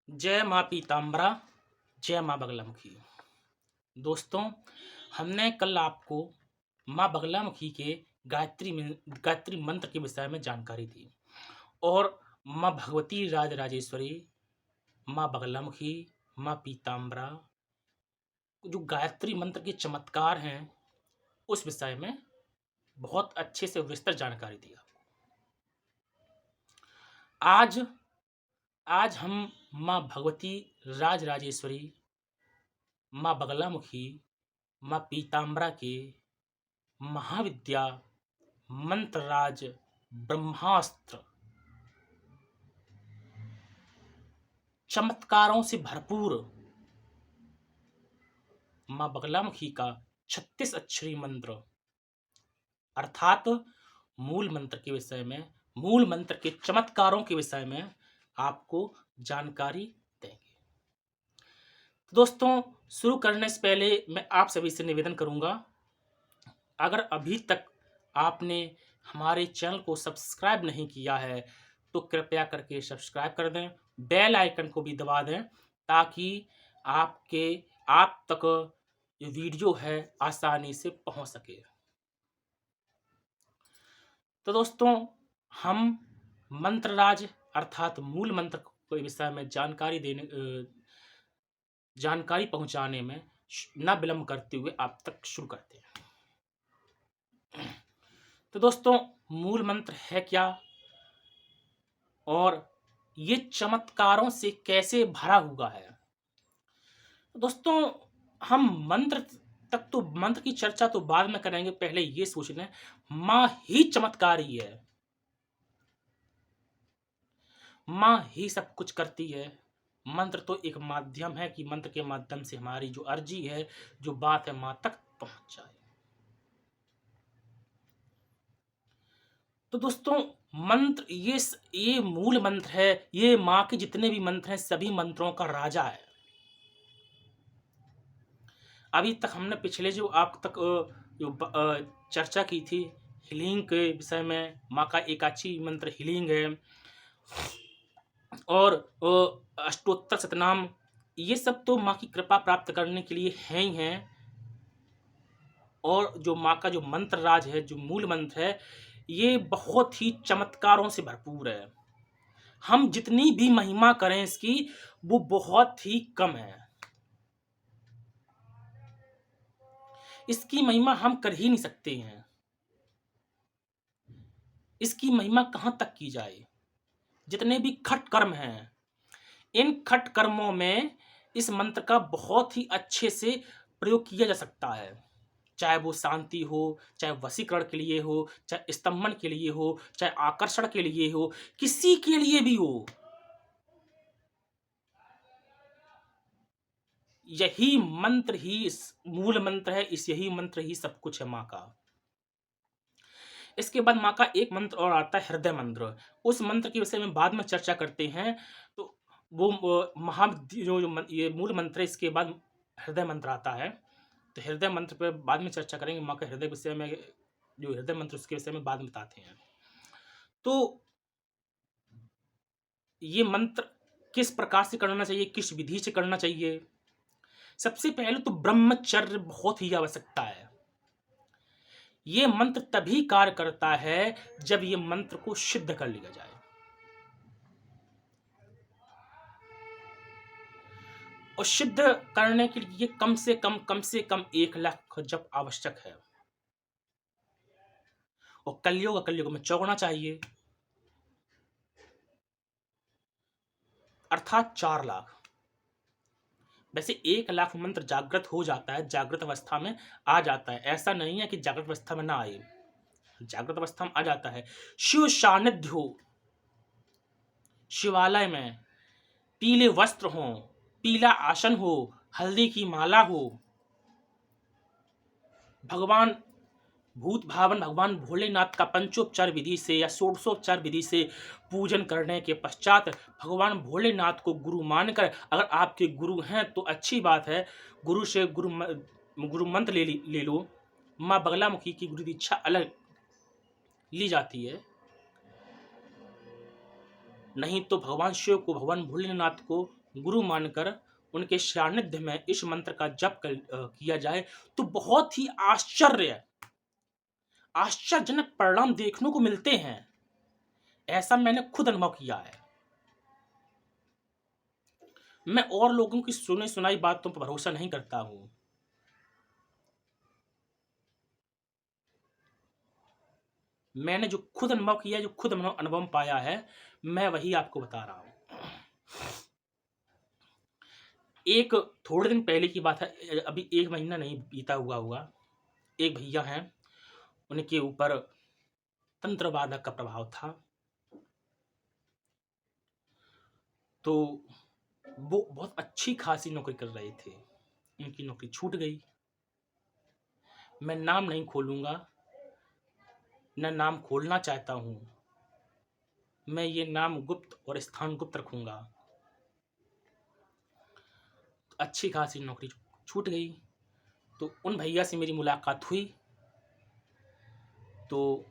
जय माँ पीताम्बरा, जय माँ बगलामुखी। दोस्तों, हमने कल आपको माँ बगलामुखी के गायत्री मंत्र के विषय में जानकारी दी और माँ भगवती राजराजेश्वरी, माँ बगलामुखी, माँ पीताम्बरा जो गायत्री मंत्र के चमत्कार हैं, उस विषय में बहुत अच्छे से विस्तृत जानकारी दी आपको। आज हम माँ भगवती राजराजेश्वरी, माँ बगलामुखी, माँ पीताम्बरा के महाविद्या मंत्रराज ब्रह्मास्त्र चमत्कारों से भरपूर माँ बगलामुखी का 36 अक्षरी मंत्र अर्थात मूल मंत्र के विषय में, मूल मंत्र के चमत्कारों के विषय में आपको जानकारी देंगे। दोस्तों, शुरू करने से पहले मैं आप सभी से निवेदन करूंगा, अगर अभी तक आपने हमारे चैनल को सब्सक्राइब नहीं किया है तो कृपया करके सब्सक्राइब कर दें, बेल आइकन को भी दबा दें ताकि आप तक ये वीडियो है आसानी से पहुंच सके। तो दोस्तों, हम मंत्रराज अर्थात मूल मंत्र के विषय में जानकारी पहुंचाने में न विलंब करते हुए आप तक शुरू करते हैं। तो दोस्तों, मूल मंत्र है क्या और ये चमत्कारों से कैसे भरा हुआ है? दोस्तों, हम मंत्र की चर्चा तो बाद में करेंगे, पहले ये सोच लें माँ ही चमत्कारी है, माँ ही सब कुछ करती है। मंत्र तो एक माध्यम है कि मंत्र के माध्यम से हमारी जो अर्जी है, जो बात है, माँ तक पहुंच जाए। तो दोस्तों, मंत्र ये मूल मंत्र है, ये माँ के जितने भी मंत्र हैं सभी मंत्रों का राजा है। अभी तक हमने पिछले जो आप तक चर्चा की थी हीलिंग के विषय में, माँ का एकाची मंत्र हीलिंग है और अष्टोत्तर शतनाम, ये सब तो माँ की कृपा प्राप्त करने के लिए हैं ही हैं। और जो माँ का जो मंत्र राज है, जो मूल मंत्र है, ये बहुत ही चमत्कारों से भरपूर है। हम जितनी भी महिमा करें इसकी, वो बहुत ही कम है। इसकी महिमा हम कर ही नहीं सकते हैं। इसकी महिमा कहां तक की जाए? जितने भी खट कर्म हैं, इन खट कर्मों में इस मंत्र का बहुत ही अच्छे से प्रयोग किया जा सकता है। चाहे वो शांति हो, चाहे वशीकरण के लिए हो, चाहे स्तंभन के लिए हो, चाहे आकर्षण के लिए हो, किसी के लिए भी हो, यही मंत्र ही मूल मंत्र है। यही मंत्र ही सब कुछ है माँ का। इसके बाद माँ का एक मंत्र और आता है, हृदय मंत्र। उस मंत्र के विषय में बाद में चर्चा करते हैं। तो वो ये मूल मंत्र है, इसके बाद हृदय मंत्र आता है। तो हृदय मंत्र पर बाद में चर्चा करेंगे। माँ के हृदय विषय में, जो हृदय मंत्र उसके विषय में बाद में बताते हैं। तो ये मंत्र किस प्रकार से करना चाहिए, किस विधि से करना चाहिए? सबसे पहले तो ब्रह्मचर्य बहुत ही आवश्यकता है। ये मंत्र तभी कार्य करता है जब ये मंत्र को सिद्ध कर लिया जाए। और सिद्ध करने के लिए कम से कम 1 लाख जप आवश्यक है। और कलयुग में चौगुना चाहिए, अर्थात 4 लाख। वैसे 1 लाख मंत्र जागृत हो जाता है, जागृत अवस्था में आ जाता है। ऐसा नहीं है कि जागृत अवस्था में ना आए, जागृत अवस्था में आ जाता है। शिव सानिध्य हो, शिवालय में पीले वस्त्र हो, पीला आसन हो, हल्दी की माला हो, भगवान भूत भावन भगवान भोलेनाथ का पंचोपचार विधि से या षोडशोपचार विधि से पूजन करने के पश्चात भगवान भोलेनाथ को गुरु मानकर, अगर आपके गुरु हैं तो अच्छी बात है, गुरु से गुरु मंत्र ले लो। माँ बगलामुखी की गुरु दीक्षा अलग ली जाती है, नहीं तो भगवान शिव को, भगवान भोलेनाथ को गुरु मानकर उनके सानिध्य में इस मंत्र का जप किया जाए तो बहुत ही आश्चर्यजनक परिणाम देखने को मिलते हैं। ऐसा मैंने खुद अनुभव किया है। मैं और लोगों की सुनी सुनाई बातों पर भरोसा नहीं करता हूं। मैंने जो खुद अनुभव किया, जो खुद अनुभव पाया है, मैं वही आपको बता रहा हूं। एक थोड़े दिन पहले की बात है, अभी 1 महीना नहीं बीता हुआ होगा। एक भैया हैं, उनके ऊपर तंत्रवादक का प्रभाव था। तो वो बहुत अच्छी खासी नौकरी कर रहे थे, उनकी नौकरी छूट गई। मैं नाम नहीं खोलूंगा, न नाम खोलना चाहता हूं। मैं ये नाम गुप्त और स्थान गुप्त रखूंगा। अच्छी खासी नौकरी छूट गई। तो उन भैया से मेरी मुलाकात हुई। तो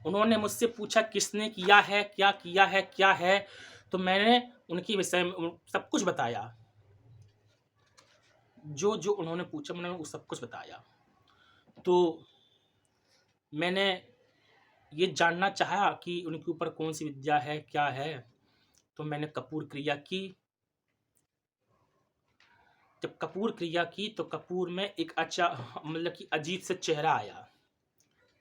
उन्होंने मुझसे पूछा किसने किया है, क्या किया है, क्या है। तो मैंने उनके विषय में सब कुछ बताया। जो जो उन्होंने पूछा मैंने वो सब कुछ बताया। तो मैंने ये जानना चाहा कि उनके ऊपर कौन सी विद्या है, क्या है। तो मैंने कपूर क्रिया की। जब कपूर क्रिया की तो कपूर में एक अच्छा मतलब कि अजीब से चेहरा आया।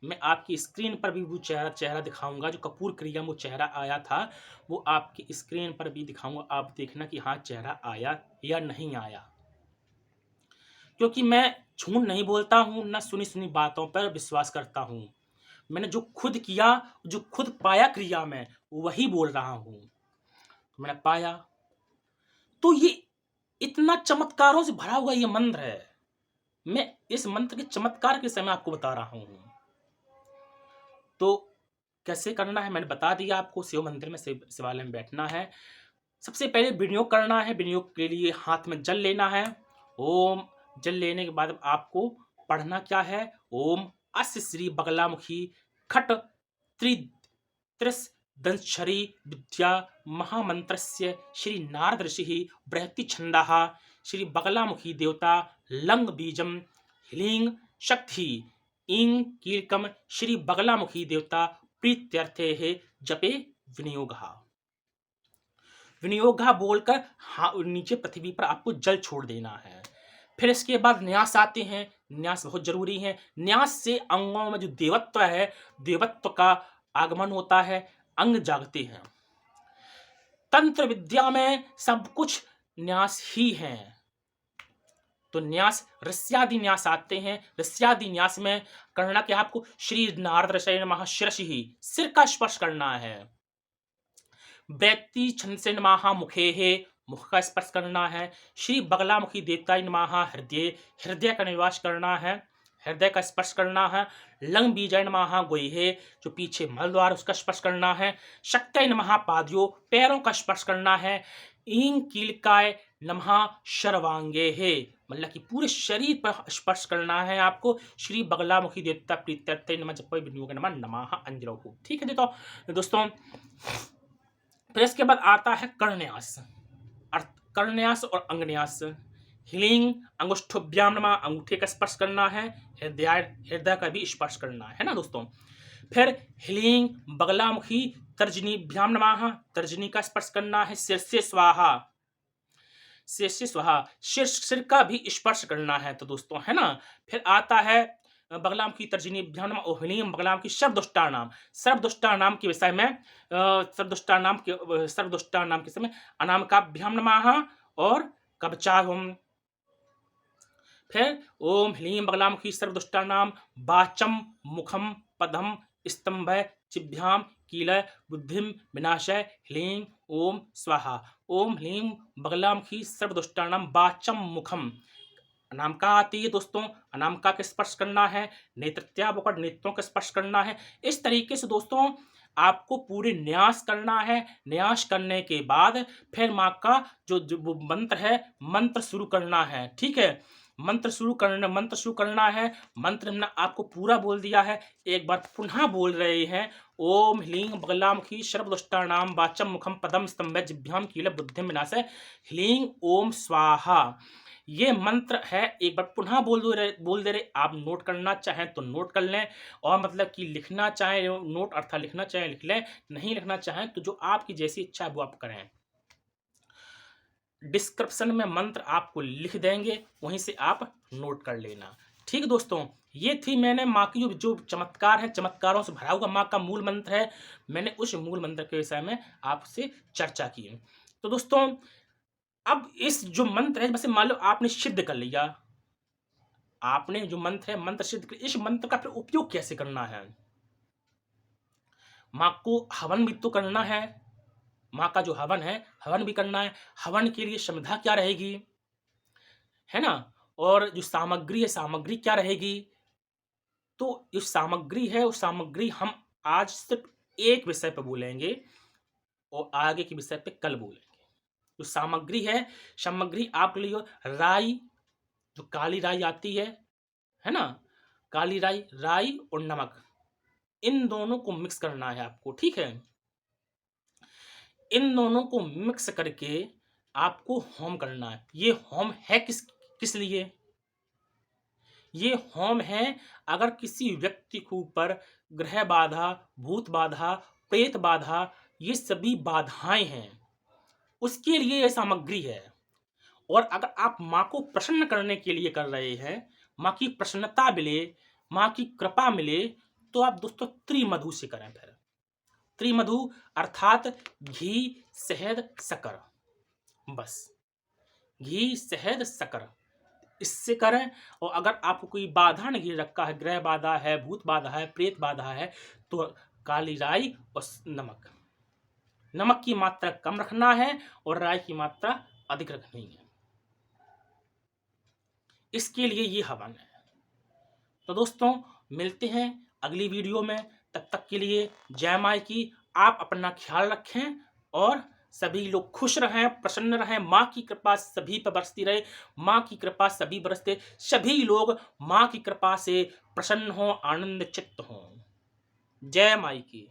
मैं आपकी स्क्रीन पर भी वो चेहरा दिखाऊंगा। जो कपूर क्रिया में वो चेहरा आया था, वो आपकी स्क्रीन पर भी दिखाऊंगा। आप देखना कि हाँ चेहरा आया या नहीं आया। क्योंकि मैं झूठ नहीं बोलता हूँ, ना सुनी सुनी बातों पर विश्वास करता हूँ। मैंने जो खुद किया, जो खुद पाया क्रिया में, वही बोल रहा हूँ। तो मैंने पाया। तो ये इतना चमत्कारों से भरा हुआ ये मंत्र है। मैं इस मंत्र के चमत्कार के समय आपको बता रहा हूँ। तो कैसे करना है मैंने बता दिया आपको। शिव मंदिर में शिवालय में बैठना है। सबसे पहले विनियोग करना है। विनियोग के लिए हाथ में जल लेना है। ओम। जल लेने के बाद आपको पढ़ना क्या है? ओम अस्य श्री बगलामुखी खट त्रिस दंशरी विद्या महामंत्रस्य श्री नारद ऋषि बृहति छंदः श्री बगलामुखी देवता लंग बीजम ह्लीं शक्ति इंग कीलकम श्री बगलामुखी देवता प्रीत्यर्थे जपे विनियोगः। विनियोगः बोलकर नीचे पृथ्वी पर आपको जल छोड़ देना है। फिर इसके बाद न्यास आते हैं। न्यास बहुत जरूरी है। न्यास से अंगों में जो देवत्व है, देवत्व का आगमन होता है, अंग जागते हैं। तंत्र विद्या में सब कुछ न्यास ही है। तो न्यास ऋष्यादि न्यास आते हैं। ऋष्यादि न्यास में करना क्या? आपको श्री नारद ऋषये नमः शिरसि ही, सिर का स्पर्श करना है। व्यक्ति छंसे नमः मुखे है, मुख का स्पर्श करना है। श्री बगलामुखी देवताय नमः हृदय, हृदय का निवास करना है, हृदय का स्पर्श करना है। लंग बीजाय नमः गोहे, जो पीछे मल द्वार उसका स्पर्श करना है। शक्तय नमः पादयो, पैरों का स्पर्श करना है। ईं कीलकाय नमः सर्वांगे है, मतलब कि पूरे शरीर पर स्पर्श करना है आपको। श्री बगलामुखी देवता प्रीत्यर्थे नमः जपय विनियोग नमः नमः अंजलौ। ठीक है दोस्तों। फिर इसके बाद आता है कर्णन्यास। कर्णन्यास और अंगन्यास। ह्लीं अंगुष्ठभ्याम नमः, अंगूठे का स्पर्श करना है। हृदय का भी स्पर्श करना है ना दोस्तों। फिर ह्लीं बगलामुखी तर्जनीभ्याम नमः, तर्जनी का स्पर्श करना है। सिर से स्वाहा, सिर से स्वाहा, सिर का भी स्पर्श करना है तो दोस्तों, है ना। फिर आता है बगलामुखी तर्जनीभ्याम नमः और ह्लीं बगलामुखी सर्वदुष्टानाम। सर्वदुष्टानाम के विषय में सर्वदुष्टानाम के समय अनामिकाभ्याम नमः और कवचाहुम। फिर ओम ह्लीं बगलामुखी सर्वदुष्टानाम वाचम मुखम पदम स्तंभ चिभ्याम कीलय बुद्धिम विनाशय ह्लीं ओम स्वाहा। ओम ह्लीं बगलामुखी सर्वदुष्टानाम वाचम मुखम। अनामिका आती है दोस्तों, अनामिका का स्पर्श करना है। नेत्रत्यावकर, नेत्रों का स्पर्श करना है। इस तरीके से दोस्तों आपको पूरे न्यास करना है। न्यास करने के बाद फिर माँ का जो वो मंत्र है, मंत्र शुरू करना है। ठीक है। मंत्र शुरू करना है। मंत्र हमने आपको पूरा बोल दिया है, एक बार पुनः बोल रहे हैं। ओम ह्लीं बगलामुखी सर्वदुष्टानां वाचं मुखं पदं स्तंभे जिह्वां कील बुद्धिं विनाशय ह्लीं ओम स्वाहा। ये मंत्र है, एक बार पुनः बोल दे रहे। आप नोट करना चाहें तो नोट कर लें, और मतलब कि लिखना चाहें नोट अर्थात लिखना चाहें लिख लें, नहीं लिखना चाहें तो जो आपकी जैसी इच्छा है वो आप करें। डिस्क्रिप्शन में मंत्र आपको लिख देंगे, वहीं से आप नोट कर लेना। ठीक दोस्तों, ये थी मैंने माँ की जो चमत्कार है, चमत्कारों से भरा हुआ माँ का मूल मंत्र है, मैंने उस मूल मंत्र के विषय में आपसे चर्चा की। तो दोस्तों, अब इस जो मंत्र है, जैसे मान लो आपने सिद्ध कर लिया, आपने जो मंत्र है मंत्र सिद्ध कर, इस मंत्र का फिर उपयोग कैसे करना है? माँ को हवन भी तो करना है, माँ का जो हवन है हवन भी करना है। हवन के लिए श्रद्धा क्या रहेगी, है ना, और जो सामग्री है सामग्री क्या रहेगी। तो जो सामग्री है उस सामग्री हम आज सिर्फ एक विषय पर बोलेंगे और आगे के विषय पे कल बोलेंगे। जो सामग्री है, सामग्री आप लियो राई, जो काली राई आती है ना, काली राई, राई और नमक, इन दोनों को मिक्स करना है आपको, ठीक है। इन दोनों को मिक्स करके आपको होम करना है। ये होम है किस लिए? ये होम है अगर किसी व्यक्ति के ऊपर ग्रह बाधा, भूत बाधा, प्रेत बाधा, ये सभी बाधाएं हैं, उसके लिए ये सामग्री है। और अगर आप माँ को प्रसन्न करने के लिए कर रहे हैं, माँ की प्रसन्नता मिले, माँ की कृपा मिले, तो आप दोस्तों त्रिमधु से करें। फिर त्रिमधु अर्थात घी, शहद, शक्कर, बस घी, शहद, शक्कर, इससे करें। और अगर आपको कोई बाधा नहीं रखा है, ग्रह बाधा है, भूत बाधा है, प्रेत बाधा है, तो काली राई और नमक, नमक की मात्रा कम रखना है और राई की मात्रा अधिक रखनी है। इसके लिए ये हवन है। तो दोस्तों, मिलते हैं अगली वीडियो में, तब तक के लिए जय माई की। आप अपना ख्याल रखें और सभी लोग खुश रहें, प्रसन्न रहें, माँ की कृपा सभी पर बरसती रहे, माँ की कृपा सभी बरसते, सभी लोग माँ की कृपा से प्रसन्न हों, आनंद चित्त हों। जय माई की।